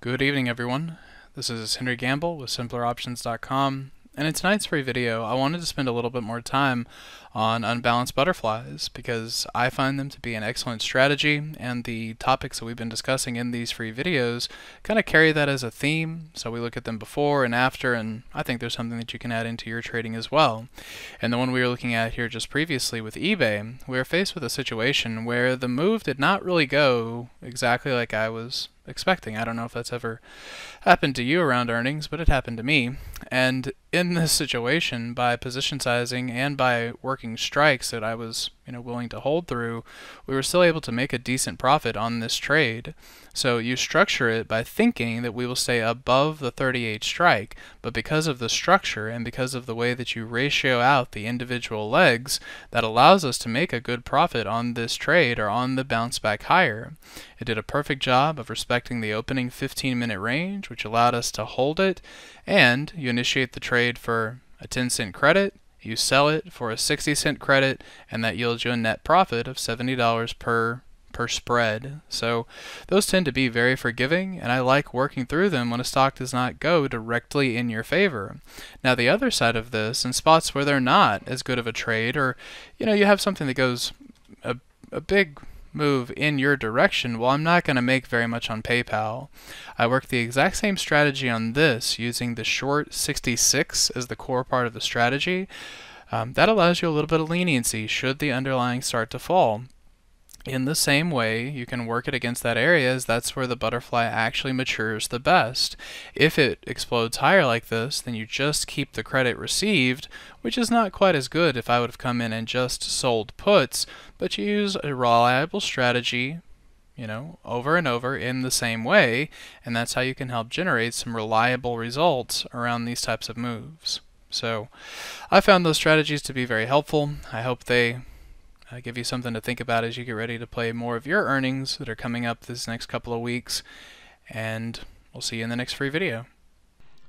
Good evening, everyone. This is Henry Gambell with SimplerOptions.com, and in tonight's free video, I wanted to spend a little bit more time on unbalanced butterflies because I find them to be an excellent strategy, and the topics that we've been discussing in these free videos kind of carry that as a theme. So we look at them before and after, and I think there's something that you can add into your trading as well. And the one we were looking at here just previously with eBay, we were faced with a situation where the move did not really go exactly like I was expecting. I don't know if that's ever happened to you around earnings, but it happened to me. And in this situation, by position sizing and by working strikes that I was willing to hold through, we were still able to make a decent profit on this trade. So you structure it by thinking that we will stay above the 38 strike, but because of the structure and because of the way that you ratio out the individual legs, that allows us to make a good profit on this trade or on the bounce back higher. It did a perfect job of respecting the opening 15-minute range, which allowed us to hold it, and you initiate the trade for a 10-cent credit, you sell it for a 60-cent credit, and that yields you a net profit of $70 per spread. So those tend to be very forgiving, and I like working through them when a stock does not go directly in your favor. Now the other side of this, in spots where they're not as good of a trade, or you have something that goes a big move in your direction, well, I'm not going to make very much on PayPal. I work the exact same strategy on this using the short 66 as the core part of the strategy. That allows you a little bit of leniency should the underlying start to fall. In the same way, you can work it against that area, as that's where the butterfly actually matures the best. If it explodes higher like this, then you just keep the credit received, which is not quite as good if I would have come in and just sold puts, but you use a reliable strategy, over and over in the same way, and that's how you can help generate some reliable results around these types of moves. So I found those strategies to be very helpful. I hope they give you something to think about as you get ready to play more of your earnings that are coming up this next couple of weeks, and we'll see you in the next free video.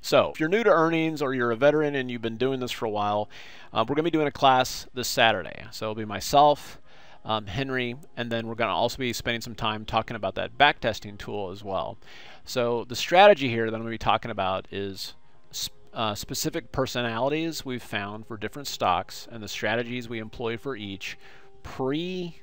So if you're new to earnings or you're a veteran and you've been doing this for a while, we're going to be doing a class this Saturday. So it'll be myself, Henry, and then we're going to also be spending some time talking about that backtesting tool as well. So the strategy here that I'm going to be talking about is specific personalities we've found for different stocks and the strategies we employ for each pre,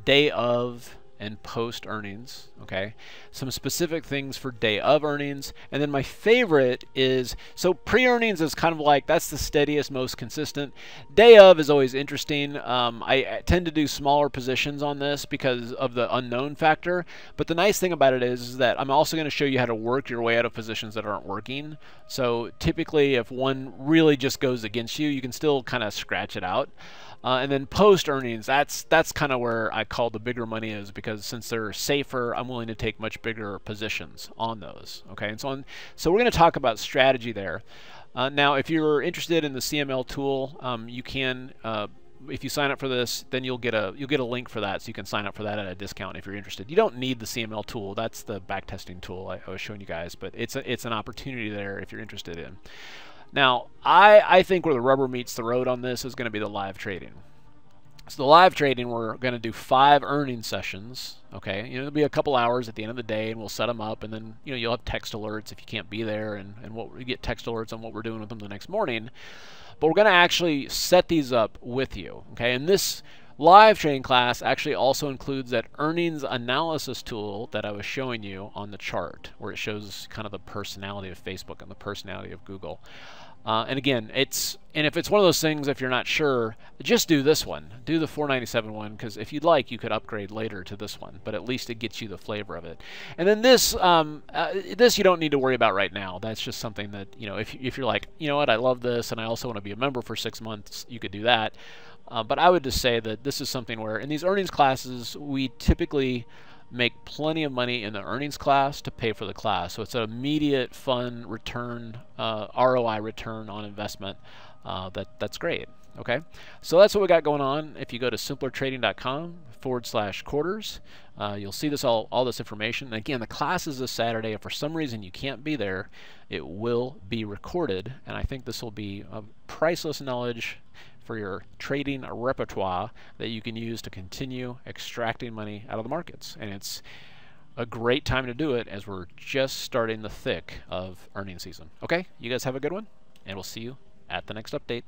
day of, and post earnings. Okay, some specific things for day of earnings, and then my favorite is, so pre-earnings is kind of like, that's the steadiest, most consistent. Day of is always interesting. I tend to do smaller positions on this because of the unknown factor, but the nice thing about it is that I'm also going to show you how to work your way out of positions that aren't working. So typically if one really just goes against you, you can still kind of scratch it out. And then post earnings, that's kind of where I call the bigger money is, because since they're safer, I'm willing to take much bigger positions on those. Okay, and so we're going to talk about strategy there. Now, if you're interested in the CML tool, you can, if you sign up for this, then you'll get a link for that, so you can sign up for that at a discount if you're interested. You don't need the CML tool; that's the backtesting tool I was showing you guys, but it's an opportunity there if you're interested in. Now, I think where the rubber meets the road on this is going to be the live trading. So the live trading, we're going to do 5 earnings sessions. Okay, it'll be a couple hours at the end of the day, and we'll set them up, and then you'll have text alerts if you can't be there, and you get text alerts on what we're doing with them the next morning. But we're going to actually set these up with you. Okay, and this live trading class actually also includes that earnings analysis tool that I was showing you on the chart, where it shows kind of the personality of Facebook and the personality of Google. And again, if it's one of those things, if you're not sure, just do this one. Do the 497 one, because if you'd like, you could upgrade later to this one, but at least it gets you the flavor of it. And then this, this you don't need to worry about right now. That's just something that, if you're like, you know what, I love this, and I also want to be a member for 6 months, you could do that. But I would just say that this is something where in these earnings classes, we typically make plenty of money in the earnings class to pay for the class. So it's an immediate, fun return, ROI return on investment. That's great. Okay, so that's what we got going on. If you go to simplertrading.com/quarters, you'll see all this information. And again, the class is this Saturday. If for some reason you can't be there, it will be recorded, and I think this will be a priceless knowledge for your trading repertoire that you can use to continue extracting money out of the markets. And it's a great time to do it as we're just starting the thick of earnings season. Okay, you guys have a good one, and we'll see you at the next update.